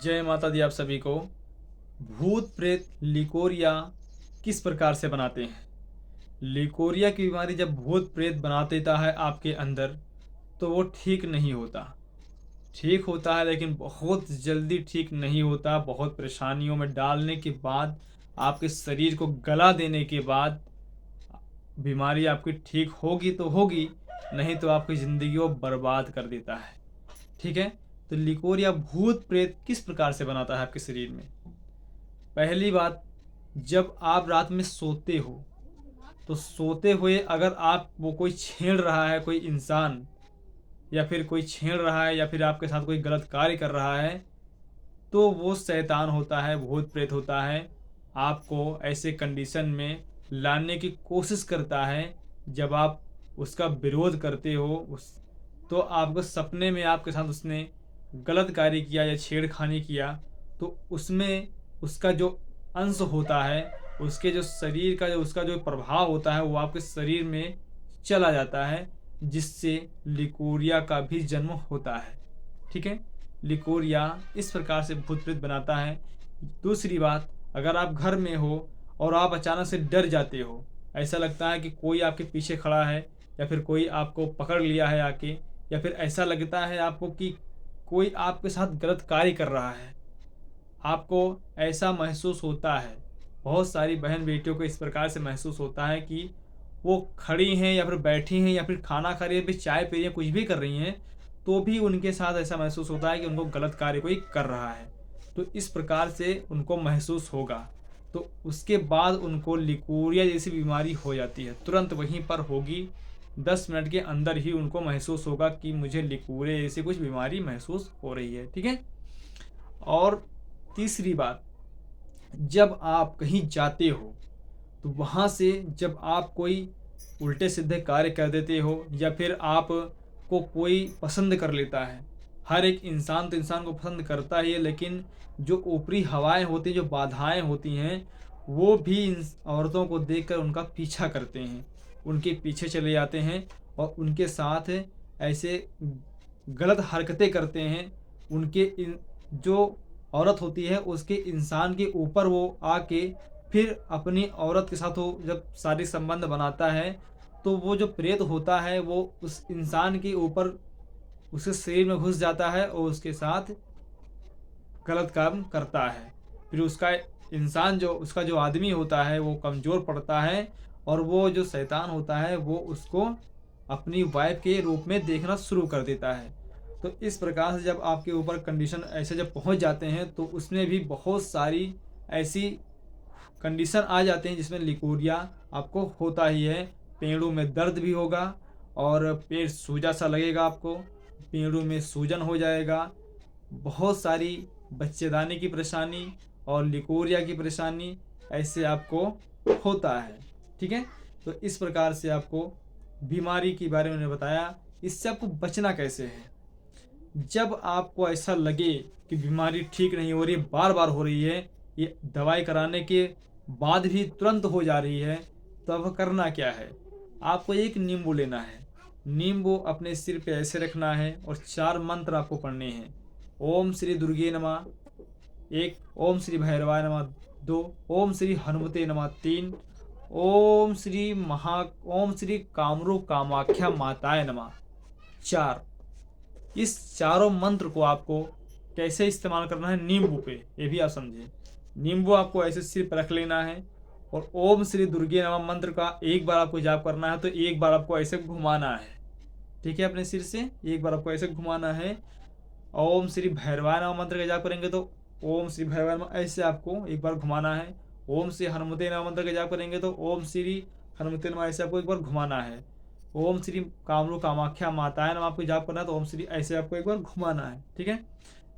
जय माता दी आप सभी को। भूत प्रेत लिकोरिया किस प्रकार से बनाते हैं? लिकोरिया की बीमारी जब भूत प्रेत बना देता है आपके अंदर तो वो ठीक नहीं होता। ठीक होता है लेकिन बहुत जल्दी ठीक नहीं होता। बहुत परेशानियों में डालने के बाद, आपके शरीर को गला देने के बाद बीमारी आपकी ठीक होगी तो होगी, नहीं तो आपकी ज़िंदगी को बर्बाद कर देता है। ठीक है? तो लिकोरिया भूत प्रेत किस प्रकार से बनाता है आपके शरीर में? पहली बात, जब आप रात में सोते हो तो सोते हुए अगर आप वो कोई छेड़ रहा है, कोई इंसान या फिर कोई छेड़ रहा है या फिर आपके साथ कोई गलत कार्य कर रहा है, तो वो शैतान होता है, भूत प्रेत होता है। आपको ऐसे कंडीशन में लाने की कोशिश करता है। जब आप उसका विरोध करते हो उस तो आपको सपने में आपके साथ उसने गलत कार्य किया या छेड़खानी किया, तो उसमें उसका जो अंश होता है, उसके जो शरीर का जो उसका जो प्रभाव होता है वो आपके शरीर में चला जाता है, जिससे लिकोरिया का भी जन्म होता है। ठीक है? लिकोरिया इस प्रकार से भूत प्रेत बनाता है। दूसरी बात, अगर आप घर में हो और आप अचानक से डर जाते हो, ऐसा लगता है कि कोई आपके पीछे खड़ा है या फिर कोई आपको पकड़ लिया है आके, या फिर ऐसा लगता है आपको कि कोई आपके साथ गलत कार्य कर रहा है, आपको ऐसा महसूस होता है। बहुत सारी बहन बेटियों को इस प्रकार से महसूस होता है कि वो खड़ी हैं या फिर बैठी हैं या फिर खाना खा रही है, फिर चाय पी रही हैं, कुछ भी कर रही हैं, तो भी उनके साथ ऐसा महसूस होता है कि उनको गलत कार्य कोई कर रहा है। तो इस प्रकार से उनको महसूस होगा। तो उसके बाद उनको लिकोरिया जैसी बीमारी हो जाती है, तुरंत वहीं पर होगी। 10 मिनट के अंदर ही उनको महसूस होगा कि मुझे लिकोरिया जैसी कुछ बीमारी महसूस हो रही है। ठीक है? और तीसरी बात, जब आप कहीं जाते हो तो वहाँ से जब आप कोई उल्टे सीधे कार्य कर देते हो या फिर आप को कोई पसंद कर लेता है, हर एक इंसान तो इंसान को पसंद करता ही है, लेकिन जो ऊपरी हवाएं होती हैं, जो बाधाएं होती हैं, वो भी इन औरतों को देखकर उनका पीछा करते हैं, उनके पीछे चले जाते हैं और उनके साथ ऐसे गलत हरकतें करते हैं। उनके इन जो औरत होती है उसके इंसान के ऊपर वो आके फिर अपनी औरत के साथ वो जब शारीरिक संबंध बनाता है, तो वो जो प्रेत होता है वो उस इंसान के ऊपर उसके शरीर में घुस जाता है और उसके साथ गलत काम करता है। फिर उसका इंसान जो उसका जो आदमी होता है वो कमज़ोर पड़ता है और वो जो शैतान होता है वो उसको अपनी वाइफ़ के रूप में देखना शुरू कर देता है। तो इस प्रकार से जब आपके ऊपर कंडीशन ऐसे जब पहुँच जाते हैं तो उसमें भी बहुत सारी ऐसी कंडीशन आ जाते हैं जिसमें लिकोरिया आपको होता ही है। पेड़ों में दर्द भी होगा और पेट सूजा सा लगेगा आपको, पेड़ों में सूजन हो जाएगा, बहुत सारी बच्चेदानी की परेशानी और लिकोरिया की परेशानी ऐसे आपको होता है। ठीक है? तो इस प्रकार से आपको बीमारी के बारे में मैंने बताया। इससे आपको बचना कैसे है? जब आपको ऐसा लगे कि बीमारी ठीक नहीं हो रही, बार बार हो रही है, ये दवाई कराने के बाद भी तुरंत हो जा रही है, तब करना क्या है? आपको एक नींबू लेना है। नींबू अपने सिर पे ऐसे रखना है और 4 मंत्र आपको पढ़ने हैं। ओम श्री दुर्गे नमः 1, ओम श्री भैरवाय नमः 2, ओम श्री हनुमते नमः 3, ओम श्री कामरू कामाख्या माताय नमः 4। इस चारों मंत्र को आपको कैसे इस्तेमाल करना है? नींबू पे, ये भी आप समझें। नींबू आपको ऐसे सिर पर रख लेना है और ओम श्री दुर्गे नमः मंत्र का एक बार आपको जाप करना है, तो एक बार आपको ऐसे घुमाना है। ठीक है? अपने सिर से एक बार आपको ऐसे घुमाना है। ओम श्री भैरवाय नमः मंत्र का जाप करेंगे तो ओम श्री भैरवाय नमः ऐसे आपको एक बार घुमाना है। ओम श्री हनुमते नमः मंत्र का जाप करेंगे तो ओम श्री हनुमते नमः ऐसे आपको एक बार घुमाना है। ओम श्री कामरू कामाख्या माताएं नमः आपको जाप करना है तो ओम श्री ऐसे आपको एक बार घुमाना है। ठीक है?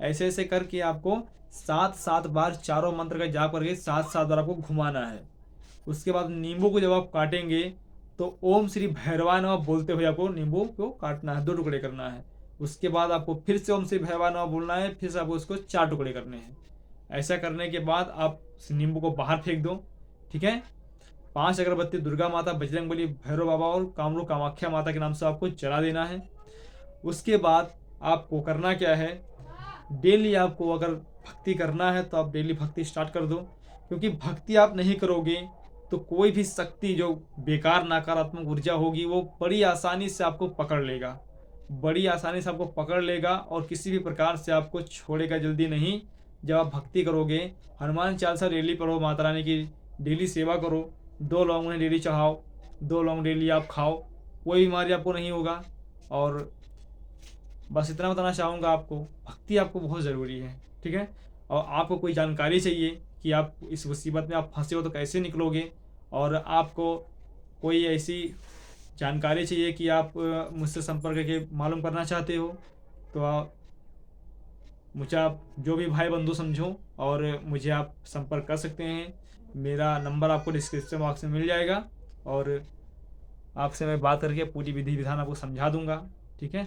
ऐसे ऐसे करके आपको 7-7 बार चारों मंत्र का जाप करके 7-7 बार आपको घुमाना है। उसके बाद नींबू को जब आप काटेंगे तो ओम श्री भैरवाय नमः बोलते हुए आपको नींबू को काटना है, 2 टुकड़े करना है। उसके बाद आपको फिर से ओम श्री भैरवाय नमः बोलना है, फिर से आपको उसको 4 टुकड़े करने हैं। ऐसा करने के बाद आप उस नींबू को बाहर फेंक दो। ठीक है? 5 अगरबत्ती दुर्गा माता, बजरंगबली, भैरव बाबा और कामरू कामाख्या माता के नाम से आपको जला देना है। उसके बाद आपको करना क्या है? डेली आपको अगर भक्ति करना है तो आप डेली भक्ति स्टार्ट कर दो, क्योंकि भक्ति आप नहीं करोगे तो कोई भी शक्ति जो बेकार नकारात्मक ऊर्जा होगी वो बड़ी आसानी से आपको पकड़ लेगा, बड़ी आसानी से आपको पकड़ लेगा और किसी भी प्रकार से आपको छोड़ेगा जल्दी नहीं। जब आप भक्ति करोगे, हनुमान चालीसा डेली पढ़ो, माता रानी की डेली सेवा करो, 2 लौंग उन्हें डेली चढ़ाओ, 2 लौंग डेली आप खाओ, कोई बीमारी आपको नहीं होगा। और बस इतना बताना चाहूँगा आपको, भक्ति आपको बहुत ज़रूरी है, ठीक है? और आपको कोई जानकारी चाहिए कि आप इस मुसीबत में आप फँसे हो तो कैसे निकलोगे, और आपको कोई ऐसी जानकारी चाहिए कि आप मुझसे संपर्क करके मालूम करना चाहते हो, तो मुझे आप जो भी भाई बंधु समझो और मुझे आप संपर्क कर सकते हैं। मेरा नंबर आपको डिस्क्रिप्शन बॉक्स में मिल जाएगा और आपसे मैं बात करके पूरी विधि विधान आपको समझा दूँगा, ठीक है?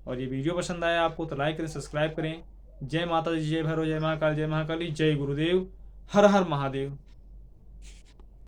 और ये वीडियो पसंद आया आपको तो लाइक करें, सब्सक्राइब करें। जय माता दी, जय भैरव, जय महाकाल, जय महाकाली, जय गुरुदेव, हर हर महादेव।